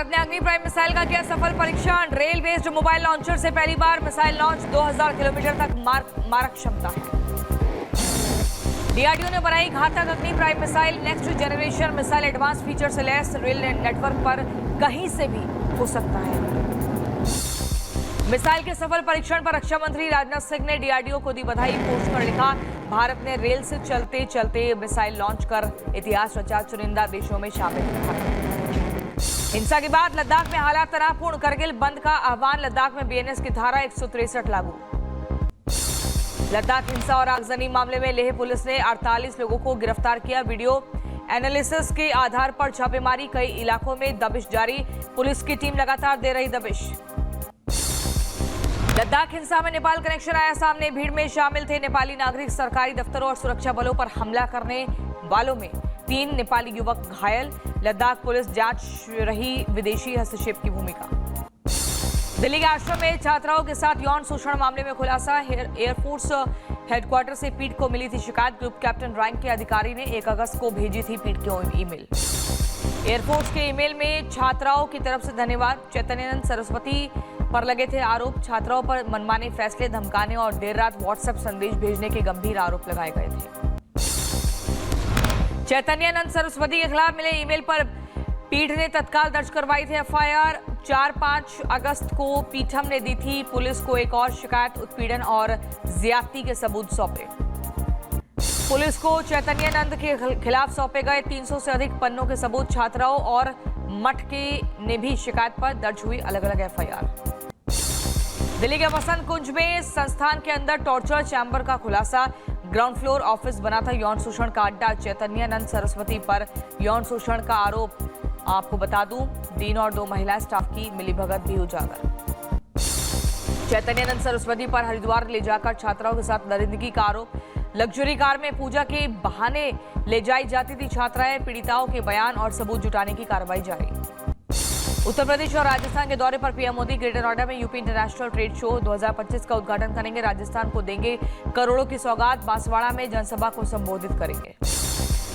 भारत ने अग्नि prime missile का किया सफल परीक्षण। रेल बेस्ड मोबाइल लॉन्चर से पहली बार मिसाइल लॉन्च। 2000 किलोमीटर तक मारक क्षमता है। डीआरडीओ ने बनाई घातक अग्नि prime missile. Next generation missile advance feature से लैस रेल नेटवर्क पर कहीं से भी हो सकता है। मिसाइल के सफल परीक्षण पर रक्षा मंत्री राजनाथ सिंह ने डीआरडीओ को दी बधाई। पोस्ट पर लिखा, भारत ने रेल से चलते चलते मिसाइल लॉन्च कर इतिहास रचा, चुनिंदा देशों में शामिल था। हिंसा के बाद लद्दाख में हालात तनावपूर्ण। करगिल बंद का आह्वान। लद्दाख में बीएनएस की धारा 163 लागू। लद्दाख हिंसा और आगजनी मामले में लेह पुलिस ने 48 लोगों को गिरफ्तार किया। वीडियो एनालिसिस के आधार पर छापेमारी। कई इलाकों में दबिश जारी। पुलिस की टीम लगातार दे रही दबिश। लद्दाख हिंसा में नेपाल कनेक्शन आया सामने। भीड़ में शामिल थे नेपाली नागरिक। सरकारी दफ्तरों और सुरक्षा बलों पर हमला करने वालों में 3 नेपाली युवक घायल। लद्दाख पुलिस जांच रही विदेशी हस्तक्षेप की भूमिका। दिल्ली के आश्रम में छात्राओं के साथ यौन शोषण मामले में खुलासा। एयरफोर्स हेडक्वार्टर से पीठ को मिली थी शिकायत। ग्रुप कैप्टन रैंक के अधिकारी ने 1 अगस्त को भेजी थी पीठ की ईमेल। एयरफोर्स के ईमेल में छात्राओं की तरफ से धन्यवाद। चैतन्यानंद सरस्वती पर लगे थे आरोप। छात्राओं पर मनमाने फैसले, धमकाने और देर रात व्हाट्सएप संदेश भेजने के गंभीर आरोप लगाए गए थे। चैतन्यानंद सरस्वती के खिलाफ मिले ईमेल पर पीठ ने तत्काल दर्ज करवाई थी एफआईआर। 4-5 अगस्त को पीठम ने दी थी पुलिस को एक और शिकायत। उत्पीड़न और ज्यादती के सबूत सौंपे। पुलिस को चैतन्यानंद के खिलाफ सौंपे गए 300 से अधिक पन्नों के सबूत। छात्राओं और मठ के ने भी शिकायत पर दर्ज हुई अलग अलग एफआईआर। दिल्ली के वसंत कुंज में संस्थान के अंदर टॉर्चर चैम्बर का खुलासा। ग्राउंड फ्लोर ऑफिस बना था यौन शोषण का अड्डा। चैतन्यानंद सरस्वती पर यौन शोषण का आरोप। आपको बता दूं, डीन और 2 महिला स्टाफ की मिलीभगत भी उजागर। चैतन्यानंद सरस्वती पर हरिद्वार ले जाकर छात्राओं के साथ दरिंदगी का आरोप। लग्जरी कार में पूजा के बहाने ले जाई जाती थी छात्राएं। पीड़िताओं के बयान और सबूत जुटाने की कार्रवाई जारी। उत्तर प्रदेश और राजस्थान के दौरे पर पीएम मोदी ग्रेटर नोएडा में यूपी इंटरनेशनल ट्रेड शो 2025 का उद्घाटन करेंगे। राजस्थान को देंगे करोड़ों की सौगात। बांसवाड़ा में जनसभा को संबोधित करेंगे।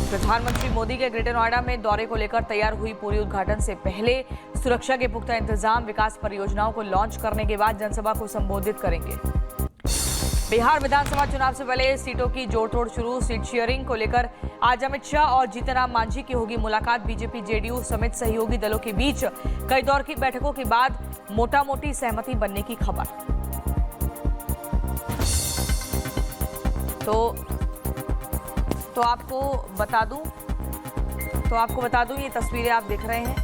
प्रधानमंत्री मोदी के ग्रेटर नोएडा में दौरे को लेकर तैयार हुई पूरी उद्घाटन से पहले सुरक्षा के पुख्ता इंतजाम। विकास परियोजनाओं को लॉन्च करने के बाद जनसभा को संबोधित करेंगे। बिहार विधानसभा चुनाव से पहले सीटों की जोड़तोड़ शुरू। सीट शेयरिंग को लेकर आज अमित शाह और जीतनराम मांझी की होगी मुलाकात। बीजेपी जेडीयू समेत सहयोगी दलों के बीच कई दौर की बैठकों के बाद मोटा-मोटी सहमति बनने की खबर। तो आपको बता दूं ये तस्वीरें आप देख रहे हैं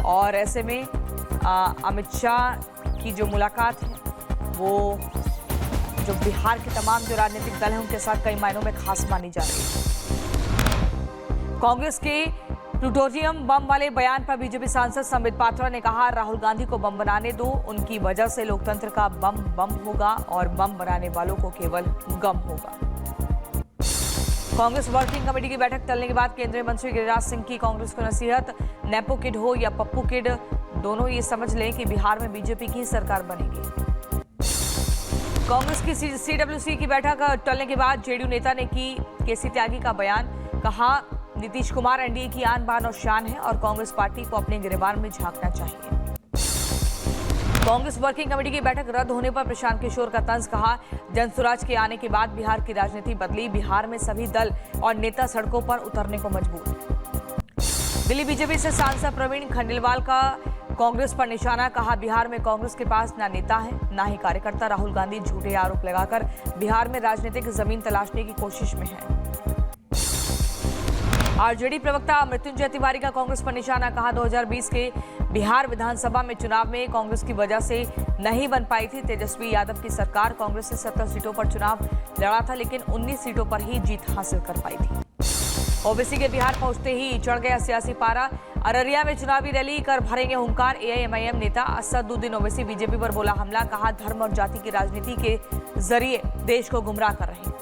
और ऐसे में अमित शाह की जो मुलाकात है वो जो बिहार के तमाम जो राजनीतिक दल हैं उनके साथ कई मायनों में खास मानी जा रही है। कांग्रेस के प्लूटोनियम बम वाले बयान पर बीजेपी सांसद संबित पात्रा ने कहा, राहुल गांधी को बम बनाने दो, उनकी वजह से लोकतंत्र का बम होगा और बम बनाने वालों को केवल गम होगा। कांग्रेस वर्किंग कमेटी की बैठक टलने के बाद केंद्रीय मंत्री गिरिराज सिंह की कांग्रेस को नसीहत, नेपो किड हो या पप्पू किड, दोनों ये समझ लें कि बिहार में बीजेपी की सरकार बनेगी। कांग्रेस की सीडब्ल्यूसी की बैठक टलने के बाद जेडीयू नेता ने की केसी त्यागी का बयान। कहा, नीतीश कुमार एनडीए की आन बान और शान है और कांग्रेस पार्टी को अपने गिरबान में झांकना चाहिए। कांग्रेस वर्किंग कमेटी की बैठक रद्द होने पर प्रशांत किशोर का तंज। कहा, जनसुराज के आने के बाद बिहार की राजनीति बदली। बिहार में सभी दल और नेता सड़कों पर उतरने को मजबूर। दिल्ली बीजेपी से सांसद प्रवीण खंडेलवाल का कांग्रेस पर निशाना। कहा, बिहार में कांग्रेस के पास ना नेता है ना ही कार्यकर्ता। राहुल गांधी झूठे आरोप लगाकर बिहार में राजनीतिक जमीन तलाशने की कोशिश में है। आरजेडी प्रवक्ता मृत्युंजय तिवारी का कांग्रेस पर निशाना। कहा, 2020 के बिहार विधानसभा में चुनाव में कांग्रेस की वजह से नहीं बन पाई थी तेजस्वी यादव की सरकार। कांग्रेस से 17 सीटों पर चुनाव लड़ा था लेकिन 19 सीटों पर ही जीत हासिल कर पाई थी। ओबीसी के बिहार पहुंचते ही चढ़ गया सियासी पारा। अररिया में चुनावी रैली कर भरेंगे हुंकार। एआईएमआईएम नेता असदुद्दीन ओवैसी बीजेपी पर बोला हमला। कहा, धर्म और जाति की राजनीति के जरिए देश को गुमराह कर रहे हैं।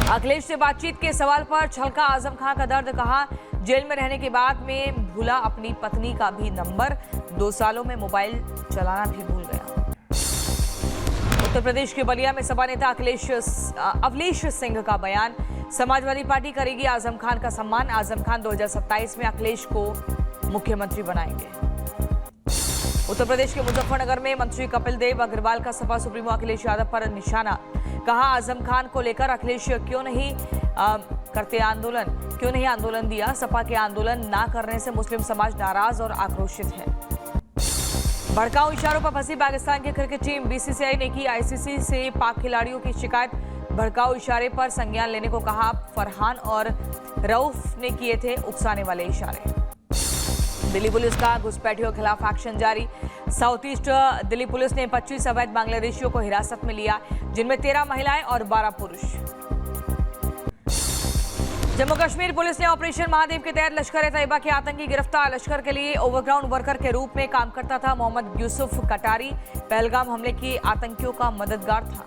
अखिलेश से बातचीत के सवाल पर छलका आजम खान का दर्द। कहा, जेल में रहने के बाद में भूला अपनी पत्नी का भी नंबर। 2 सालों में मोबाइल चलाना भी भूल गया। उत्तर प्रदेश के बलिया में सपा नेता अवलेश सिंह का बयान। समाजवादी पार्टी करेगी आजम खान का सम्मान। आजम खान 2027 में अखिलेश को मुख्यमंत्री बनाएंगे। उत्तर प्रदेश के मुजफ्फरनगर में मंत्री कपिल देव अग्रवाल का सपा सुप्रीमो अखिलेश यादव पर निशाना। कहा, आजम खान को लेकर अखिलेश क्यों नहीं आंदोलन दिया। सपा के आंदोलन ना करने से मुस्लिम समाज नाराज और आक्रोशित है। भड़काऊ इशारों पर फंसी पाकिस्तान की क्रिकेट टीम। बीसीसीआई ने की आईसीसी से पाक खिलाड़ियों की शिकायत। भड़काऊ इशारे पर संज्ञान लेने को कहा। फरहान और रऊफ ने किए थे उकसाने वाले इशारे। दिल्ली पुलिस का घुसपैठियों के खिलाफ एक्शन जारी। साउथ ईस्ट दिल्ली पुलिस ने 25 अवैध बांग्लादेशियों को हिरासत में लिया, जिनमें 13 महिलाएं और 12 पुरुष। जम्मू कश्मीर पुलिस ने ऑपरेशन महादेव के तहत लश्कर-ए-तैयबा के आतंकी गिरफ्तार। लश्कर के लिए ओवरग्राउंड वर्कर के रूप में काम करता था मोहम्मद यूसुफ कटारी। पहलगाम हमले के आतंकियों का मददगार था।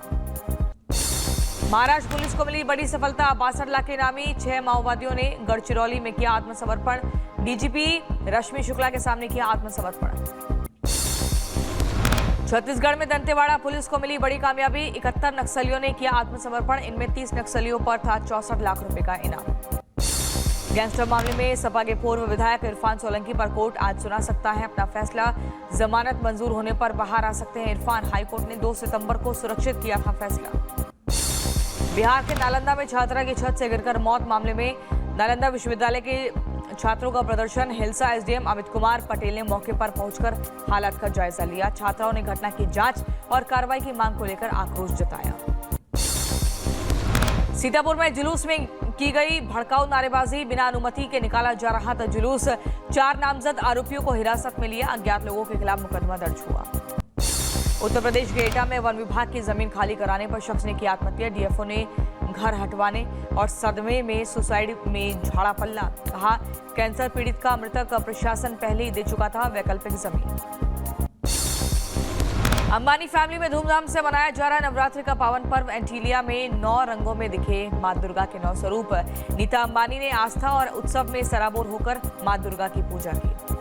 महाराष्ट्र पुलिस को मिली बड़ी सफलता। 62 लाख इनामी 6 माओवादियों ने गढ़चिरौली में किया आत्मसमर्पण। डीजीपी रश्मि शुक्ला के सामने किया आत्मसमर्पण। छत्तीसगढ़ में दंतेवाड़ा पुलिस को मिली बड़ी कामयाबी। 71 नक्सलियों ने किया आत्मसमर्पण। इनमें 30 नक्सलियों पर था 64 लाख रुपए का इनाम। गैंगस्टर मामले में सपा के पूर्व विधायक इरफान सोलंकी पर कोर्ट आज सुना सकता है अपना फैसला। जमानत मंजूर होने पर बाहर आ सकते हैं इरफान। हाईकोर्ट ने 2 सितंबर को सुरक्षित किया था फैसला। बिहार के नालंदा में छात्रा की छत से गिरकर मौत मामले में नालंदा विश्वविद्यालय के छात्रों का प्रदर्शन। हिलसा एसडीएम अमित कुमार पटेल ने मौके पर पहुंचकर हालात का जायजा लिया। छात्राओं ने घटना की जांच और कार्रवाई की मांग को लेकर आक्रोश जताया। सीतापुर में जुलूस में की गई भड़काऊ नारेबाजी। बिना अनुमति के निकाला जा रहा था जुलूस। 4 नामजद आरोपियों को हिरासत में लिया। अज्ञात लोगों के खिलाफ मुकदमा दर्ज हुआ। उत्तर प्रदेश के एटा में वन विभाग की जमीन खाली कराने पर शख्स ने की आत्महत्या। डीएफओ ने घर हटवाने और सदमे में सुसाइड में झाड़ा पल्ला। कहा, कैंसर पीड़ित का मृतक प्रशासन पहले ही दे चुका था वैकल्पिक जमीन। अंबानी फैमिली में धूमधाम से मनाया जा रहा नवरात्रि का पावन पर्व। एंटीलिया में 9 रंगों में दिखे मां दुर्गा के 9 स्वरूप। नीता अंबानी ने आस्था और उत्सव में सराबोर होकर मां दुर्गा की पूजा की।